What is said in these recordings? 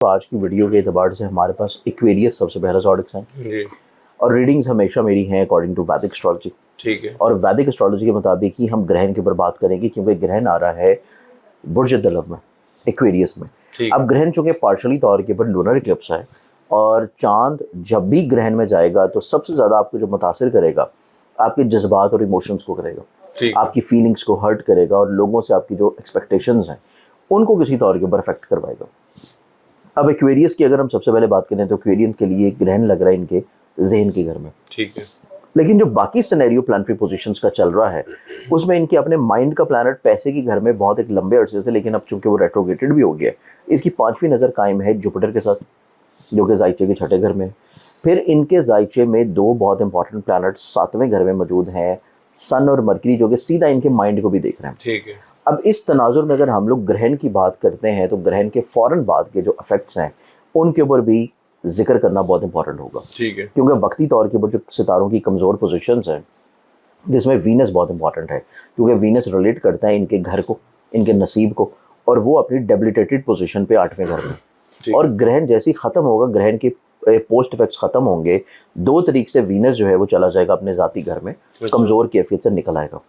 तो आज की वीडियो के एतबार से हमारे पास एक्वेरियस सबसे पहला ज़ोडिक साइन जी। और रीडिंग्स हमेशा मेरी हैं अकॉर्डिंग टू वैदिक एस्ट्रोलॉजी। ठीक है। और वैदिक एस्ट्रोलॉजी के मुताबिक ही हम ग्रहण के ऊपर बात करेंगे, क्योंकि ग्रहण आ रहा है बुर्ज दलव में, एक्वेरियस में। ठीक अब ग्रहण चूंकि पार्शली तौर के ऊपर लूनर इक्लिप्स है और चांद जब भी ग्रहण में जाएगा तो सबसे ज़्यादा आपको जो मुतासिर करेगा आपके जज्बात और इमोशंस को करेगा, ठीक आपकी फीलिंग्स को हर्ट करेगा और लोगों से आपकी जो एक्सपेक्टेशंस हैं उनको किसी तौर के ऊपर अफेक्ट करवाएगा। अब एक्वेरियस की अगर हम सबसे पहले बात करें तो एक्वेरियन के लिए ग्रहण लग रहा है इनके जहन के घर में। ठीक है। लेकिन जो बाकी सिनेरियो प्लानिटरी पोजीशंस का चल रहा है उसमें इनके अपने माइंड का प्लैनेट पैसे के घर में बहुत एक लंबे अरसे से, लेकिन अब चूंकि वो रेट्रोगेटेड भी हो गया, इसकी 5वीं नज़र कायम है जुपिटर के साथ जो कि जायचे के छठे घर में। फिर इनके जायचे में दो बहुत इंपॉर्टेंट प्लैनेट 7वें घर में मौजूद हैं, सन और मरकरी, जो कि सीधा इनके माइंड को भी देख रहे हैं। ठीक है। अब इस तनाजुर में अगर हम लोग ग्रहण की बात करते हैं तो ग्रहण के फ़ौरन बाद के जो इफेक्ट्स हैं उनके ऊपर भी जिक्र करना बहुत इंपॉर्टेंट होगा। ठीक है। क्योंकि वक्ती तौर के ऊपर जो सितारों की कमज़ोर पोजीशंस हैं, जिसमें वीनस बहुत इंपॉर्टेंट है, क्योंकि वीनस रिलेट करता है इनके घर को, इनके नसीब को, और वो अपनी डेबिलिटेटेड पोजीशन पे 8वें घर में। और ग्रहण जैसे ही ख़त्म होगा, ग्रहण के पोस्ट इफेक्ट्स ख़त्म होंगे, 2 तारीख से वीनस जो है वो चला जाएगा अपने ज़ाती घर में, कमज़ोर कैफियत से निकल आएगा।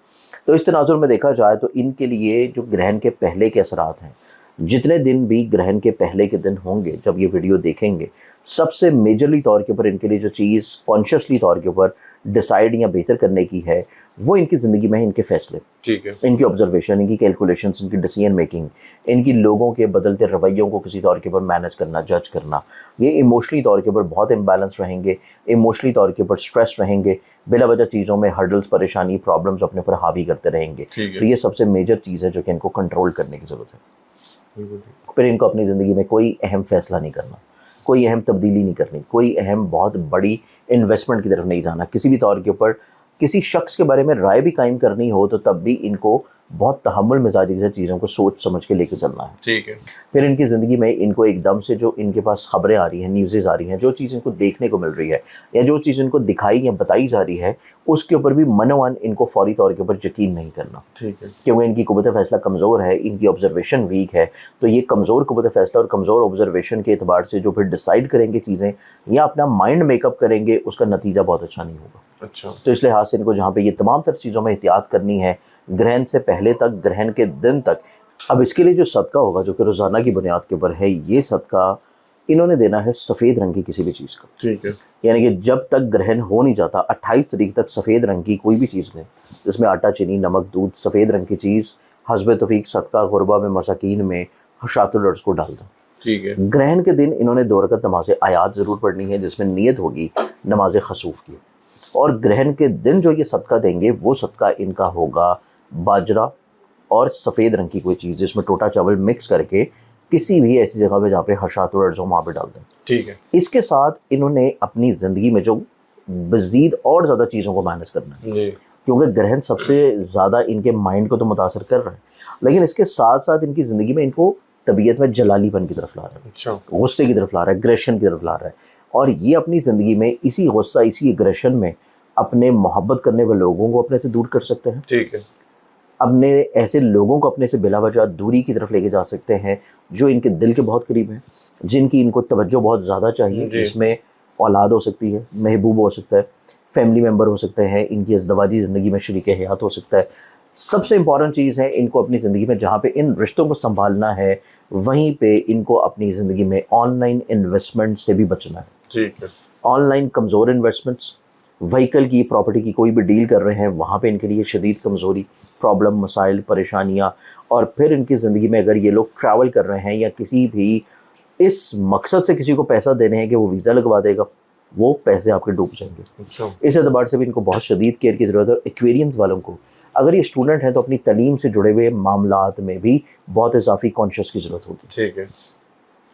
तो इस तनाजुर में देखा जाए तो इनके लिए जो ग्रहण के पहले के असरात हैं, जितने दिन भी ग्रहण के पहले के दिन होंगे जब ये वीडियो देखेंगे, सबसे मेजरली तौर के ऊपर इनके लिए जो चीज़ कॉन्शियसली तौर के ऊपर डिसाइड या बेहतर करने की है वो इनकी ज़िंदगी में इनके फैसले, ठीक है, इनकी ऑब्जर्वेशन, इनकी कैलकुलेशंस, इनकी डिसीजन मेकिंग, इनकी लोगों के बदलते रवैयों को किसी तौर के ऊपर मैनेज करना, जज करना। ये इमोशनली तौर के ऊपर बहुत इम्बैलेंस रहेंगे, इमोशनली तौर के ऊपर स्ट्रेस रहेंगे, बिला वजह चीज़ों में हर्डल्स, परेशानी, प्रॉब्लम्स अपने ऊपर हावी करते रहेंगे। तो ये सबसे मेजर चीज़ है जो कि इनको कंट्रोल करने की ज़रूरत है। फिर इनको अपनी ज़िंदगी में कोई अहम फैसला नहीं करना, कोई अहम तब्दीली नहीं करनी, कोई अहम बहुत बड़ी इन्वेस्टमेंट की तरफ नहीं जाना, किसी भी तौर के ऊपर किसी शख्स के बारे में राय भी कायम करनी हो तो तब भी इनको बहुत तहम्मुल मिजाजी से चीज़ों को सोच समझ के लेके चलना है। ठीक है। फिर इनकी ज़िंदगी में इनको एकदम से जो इनके पास खबरें आ रही हैं, न्यूज़ेज़ आ रही हैं, जो चीज़ इनको देखने को मिल रही है या जो चीज़ इनको दिखाई या बताई जा रही है, उसके ऊपर भी मनोवन इनको फौरी तौर के ऊपर यकीन नहीं करना। ठीक है। क्योंकि इनकी कुव्वत फ़ैसला कमज़ोर है, इनकी ऑब्जर्वेशन वीक है। तो ये कमज़ोर कुव्वत फ़ैसला और कमज़ोर ऑब्जर्वेशन के एतबार से जो फिर डिसाइड करेंगे चीज़ें या अपना माइंड मेकअप करेंगे, उसका नतीजा बहुत अच्छा नहीं होगा। अच्छा। तो इस लिहाज से इनको जहाँ पे ये तमाम तर चीज़ों में एहतियात करनी है, ग्रहण से पहले तक, ग्रहण के दिन तक। अब इसके लिए जो सदका होगा जो कि रोज़ाना की बुनियाद के ऊपर है, ये सदका इन्होंने देना है सफ़ेद रंग की किसी भी चीज़ का। ठीक है। यानी कि जब तक ग्रहण हो नहीं जाता 28 तारीख तक सफ़ेद रंग की कोई भी चीज़ लें, जिसमें आटा, चीनी, नमक, दूध, सफ़ेद रंग की चीज़ हस्ब तौफीक सदका गुरबा में, मसाकीन में, हशातुल अर्ज़ को डाल दें। ठीक है। ग्रहण के दिन इन्होंने 2 रकअत नमाज आयात ज़रूर पढ़नी है, जिसमें नीयत होगी नमाज खसूफ़ की। और ग्रहण के दिन जो ये सदका देंगे वो सदका इनका होगा बाजरा और सफ़ेद रंग की कोई चीज़, जिसमें टोटा चावल मिक्स करके किसी भी ऐसी जगह पे जहाँ पे हशातुल अर्ज़ हो वहाँ पे डाल दें। ठीक है। इसके साथ इन्होंने अपनी ज़िंदगी में जो मज़ीद और ज़्यादा चीज़ों को मैनेज करना है, जी। क्योंकि ग्रहण सबसे ज़्यादा इनके माइंड को तो मुतासर कर रहा है, लेकिन इसके साथ साथ इनकी ज़िंदगी में इनको तबीयत में जलालीपन की तरफ ला रहा है, अच्छा। गुस्से की तरफ ला रहा है, एग्रेशन की तरफ ला रहा है। और ये अपनी ज़िंदगी में इसी गुस्सा, इसी एग्रेशन में अपने मोहब्बत करने वाले लोगों को अपने से दूर कर सकते हैं। ठीक है। अपने ऐसे लोगों को अपने से बिला वजह दूरी की तरफ लेके जा सकते हैं जो इनके दिल के बहुत करीब हैं, जिनकी इनको तवज्जो बहुत ज़्यादा चाहिए, जिसमें औलाद हो सकती है, महबूब हो सकता है, फैमिली मेम्बर हो सकते हैं, इनकी अज़दवाजी ज़िंदगी में शरीक हयात हो सकता है। सबसे इम्पॉर्टेंट चीज़ है, इनको अपनी ज़िंदगी में जहाँ पे इन रिश्तों को संभालना है, वहीं पे इनको अपनी ज़िंदगी में ऑनलाइन इन्वेस्टमेंट से भी बचना है। ठीक है। ऑनलाइन कमज़ोर इन्वेस्टमेंट्स, व्हीकल की, प्रॉपर्टी की कोई भी डील कर रहे हैं, वहाँ पे इनके लिए शदीद कमज़ोरी, प्रॉब्लम, मसाइल, परेशानियाँ। और फिर इनकी ज़िंदगी में अगर ये लोग ट्रैवल कर रहे हैं या किसी भी इस मकसद से किसी को पैसा देने हैं कि वो वीज़ा लगवा देगा, वो पैसे आपके डूब जाएंगे। अच्छा। इस एतबार से भी इनको बहुत शदीद केयर की ज़रूरत है। और एक्वेरियंस वालों को, अगर ये स्टूडेंट हैं तो अपनी तालीम से जुड़े हुए मामलात में भी बहुत इजाफी कॉन्शियस की ज़रूरत होगी। ठीक है।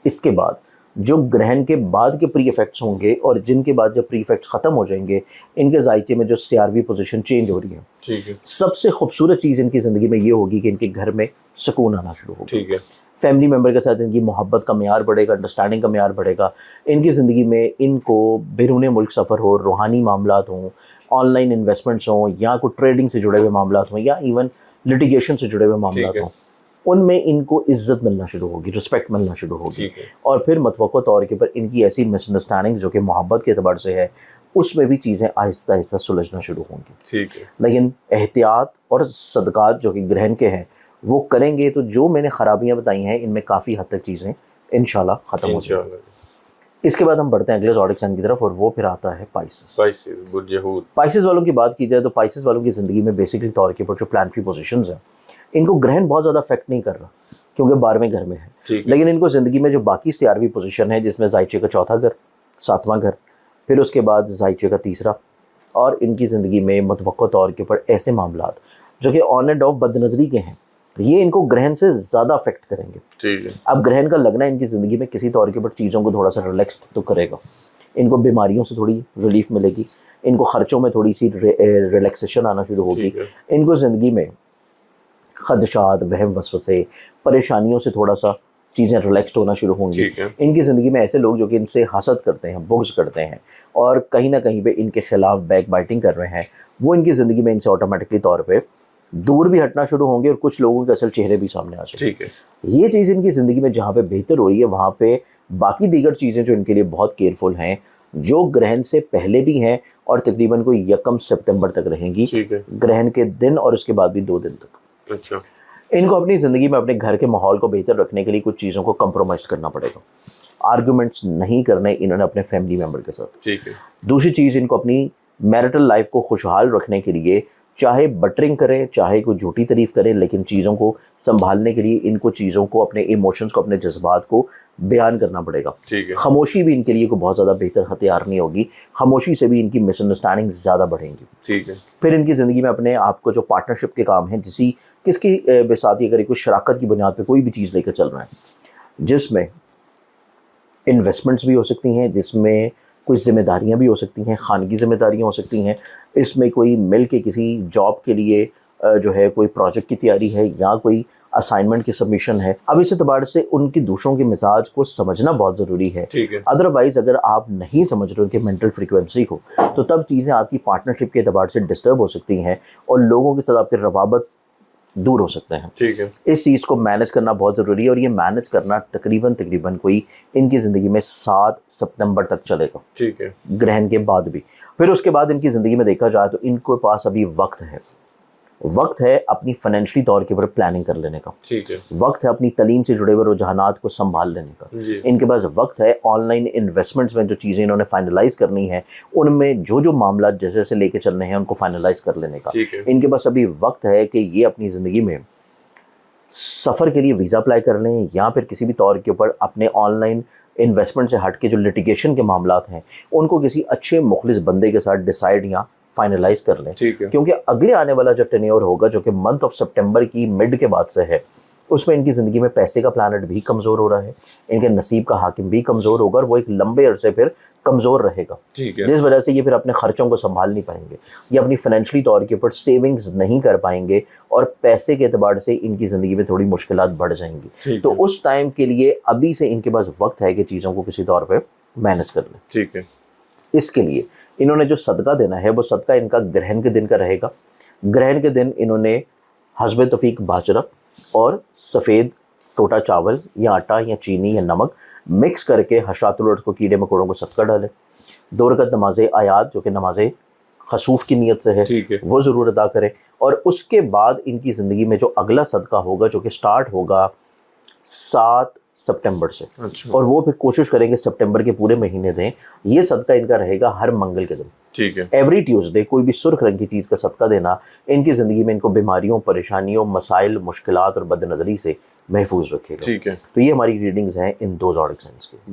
इसके बाद जो ग्रहण के बाद के प्री इफेक्ट्स होंगे और जिनके बाद जब प्री इफेक्ट्स ख़त्म हो जाएंगे, इनके जायके में जो CRV पोजीशन चेंज हो रही है, ठीक है। सबसे खूबसूरत चीज़ इनकी ज़िंदगी में ये होगी कि इनके घर में सुकून आना शुरू होगा। ठीक है। फैमिली मेम्बर के साथ इनकी मोहब्बत का मेयार बढ़ेगा, अंडरस्टैंडिंग का मेयार बढ़ेगा। इनकी ज़िंदगी में इनको बैरून मुल्क सफ़र हो, रूहानी मामलात हों, ऑनलाइन इन्वेस्टमेंट्स हों, या कोई ट्रेडिंग से जुड़े हुए मामलात हों, या इवन लिटिगेशन से जुड़े हुए मामलात हों, उनमें इनको इज्जत मिलना शुरू होगी, रिस्पेक्ट मिलना शुरू होगी। ठीक है। और फिर मतवक़्क़ा तौर के ऊपर इनकी ऐसी मिसअंडरस्टैंडिंग जो कि मोहब्बत के अतबार से है, उसमें भी चीज़ें आहिस्ता आहिस्ता सुलझना शुरू होंगी। ठीक है। लेकिन एहतियात और सदक़ात जो कि ग्रहण के हैं वो करेंगे तो जो मैंने ख़राबियाँ बताई हैं इनमें काफ़ी हद तक चीज़ें इंशाल्लाह ख़त्म हो जाएंगी। इसके बाद हम बढ़ते हैं अगले ज़ोडिक साइन की तरफ और वो फिर आता है पाइसेस। पाइसेस वालों की बात की जाए तो पाइसेस वालों की ज़िंदगी में बेसिकली तौर के ऊपर जो प्लानिटरी पोजीशंस हैं इनको ग्रहण बहुत ज़्यादा अफेक्ट नहीं कर रहा क्योंकि 12वें घर में है। लेकिन इनको ज़िंदगी में जो बाकी सियारवी पोजीशन है जिसमें जायचे का चौथा घर, 7वां घर, फिर उसके बाद जायचे का तीसरा, और इनकी ज़िंदगी में मतवक्का तौर के ऊपर ऐसे मामलात जो कि ऑन एंड ऑफ बदनज़री के हैं ये इनको ग्रहण से ज़्यादा अफेक्ट करेंगे। ठीक है। अब ग्रहण का लगना इनकी ज़िंदगी में किसी तौर के ऊपर चीज़ों को थोड़ा सा रिलैक्स तो करेगा, इनको बीमारियों से थोड़ी रिलीफ मिलेगी, इनको ख़र्चों में थोड़ी सी रिलैक्सेशन आना शुरू होगी, इनको ज़िंदगी में खदशात, वहम वसवसे, परेशानियों से थोड़ा सा चीज़ें रिलैक्सड होना शुरू होंगी। इनकी ज़िंदगी में ऐसे लोग जो कि इनसे हसद करते हैं, बुग़्ज़ करते हैं और कहीं ना कहीं पे इनके ख़िलाफ़ बैक बाइटिंग कर रहे हैं, वो इनकी ज़िंदगी में इनसे ऑटोमेटिकली तौर पे दूर भी हटना शुरू होंगे और कुछ लोगों के असल चेहरे भी सामने आ जाएंगे। ठीक है। ये चीज़ इनकी ज़िंदगी में जहाँ पे बेहतर हो रही है वहाँ पे बाकी दीगर चीज़ें जो इनके लिए बहुत केयरफुल हैं जो ग्रहण से पहले भी हैं और तकरीबन कोई 1 सितंबर तक रहेंगी, ग्रहण के दिन और उसके बाद भी 2 दिन तक। अच्छा। इनको अपनी ज़िंदगी में अपने घर के माहौल को बेहतर रखने के लिए कुछ चीज़ों को कंप्रोमाइज़ करना पड़ेगा। आर्गूमेंट्स नहीं करने इन्होंने अपने फैमिली मेम्बर के साथ। ठीक है। दूसरी चीज़, इनको अपनी मैरिटल लाइफ को खुशहाल रखने के लिए चाहे बटरिंग करें, चाहे कोई झूठी तारीफ़ करें, लेकिन चीज़ों को संभालने के लिए इनको चीज़ों को, अपने इमोशंस को, अपने जज्बात को बयान करना पड़ेगा। ठीक है। खामोशी भी इनके लिए कोई बहुत ज़्यादा बेहतर हथियार नहीं होगी, खामोशी से भी इनकी मिसअंडरस्टैंडिंग ज़्यादा बढ़ेंगी। ठीक है। फिर इनकी ज़िंदगी में अपने आप को जो पार्टनरशिप के काम हैं, किसकी बेसाती अगर कोई शराकत की बुनियाद पर कोई भी चीज़ लेकर चल रहे हैं जिसमें इन्वेस्टमेंट्स भी हो सकती हैं, जिसमें कुछ ज़िम्मेदारियाँ भी हो सकती हैं, खानगी ज़िम्मेदारियाँ हो सकती हैं, इसमें कोई मिल के किसी जॉब के लिए जो है कोई प्रोजेक्ट की तैयारी है या कोई असाइनमेंट की सबमिशन है। अब इस एतबार से उनकी दूसरों के मिजाज को समझना बहुत ज़रूरी है। अदरवाइज़ अगर आप नहीं समझ रहे उनके मेंटल फ्रीक्वेंसी को तो तब चीज़ें आपकी पार्टनरशिप के एतबार से डिस्टर्ब हो सकती हैं और लोगों के साथ आपके रवाबत दूर हो सकते हैं। ठीक है। इस चीज़ को मैनेज करना बहुत ज़रूरी है और ये मैनेज करना तकरीबन कोई इनकी ज़िंदगी में 7 सितंबर तक चलेगा। ठीक है। ग्रहण के बाद भी। फिर उसके बाद इनकी ज़िंदगी में देखा जाए तो इनके पास अभी वक्त है अपनी फाइनेंशियली तौर के ऊपर प्लानिंग कर लेने का। ठीक है। वक्त है अपनी तालीम से जुड़े हुए रुझानात को संभाल लेने का। इनके पास वक्त है ऑनलाइन इन्वेस्टमेंट्स में जो चीज़ें इन्होंने फाइनलाइज करनी है उनमें जो मामला जैसे जैसे लेके चलने हैं उनको फाइनलाइज कर लेने का। इनके पास अभी वक्त है कि ये अपनी ज़िंदगी में सफ़र के लिए वीज़ा अप्लाई कर लें या फिर किसी भी तौर के ऊपर अपने ऑनलाइन इन्वेस्टमेंट से हट के जो लिटिगेशन के मामलात हैं उनको किसी अच्छे मुखलिस बंदे के साथ डिसाइड या फाइनलाइज कर लें। क्योंकि अगले आने वाला जो टेन्योर होगा जो कि मंथ ऑफ सितंबर की मिड के बाद से है उसमें इनकी ज़िंदगी में पैसे का प्लानट भी कमज़ोर हो रहा है, इनके नसीब का हाकिम भी कमज़ोर होगा और वो एक लंबे अरसे फिर कमज़ोर रहेगा। जिस वजह से ये फिर अपने ख़र्चों को संभाल नहीं पाएंगे, ये अपनी फाइनेंशियली तौर के ऊपर सेविंग्स नहीं कर पाएंगे और पैसे के एतबार से इनकी ज़िंदगी में थोड़ी मुश्किलात बढ़ जाएंगी। तो उस टाइम के लिए अभी से इनके पास वक्त है कि चीज़ों को किसी तौर पर मैनेज कर लें। ठीक है। इसके लिए इन्होंने जो सदका देना है वो सदका इनका ग्रहण के दिन का रहेगा। ग्रहण के दिन इन्होंने हस्बे तौफीक बाजरा और सफ़ेद टोटा चावल या आटा या चीनी या नमक मिक्स करके हशरातुल अर्द को, कीड़े मकोड़ों को सदका डालें। 2 रकअत नमाज आयात जो कि नमाज खसूफ की नीयत से है वो ज़रूर अदा करें। और उसके बाद इनकी ज़िंदगी में जो अगला सदका होगा जो कि स्टार्ट होगा 7 सितंबर से। और वो फिर कोशिश करेंगे सितंबर के पूरे महीने दें। ये सदका इनका रहेगा हर मंगल के दिन। ठीक है। एवरी ट्यूसडे कोई भी सुर्ख रंग की चीज़ का सदका देना इनकी ज़िंदगी में इनको बीमारियों, परेशानियों, मसाइल, मुश्किलात और बदनज़री से महफूज रखेगा। ठीक है। तो ये हमारी रीडिंग्स हैं इन 2 ज़ोडिक साइंस की।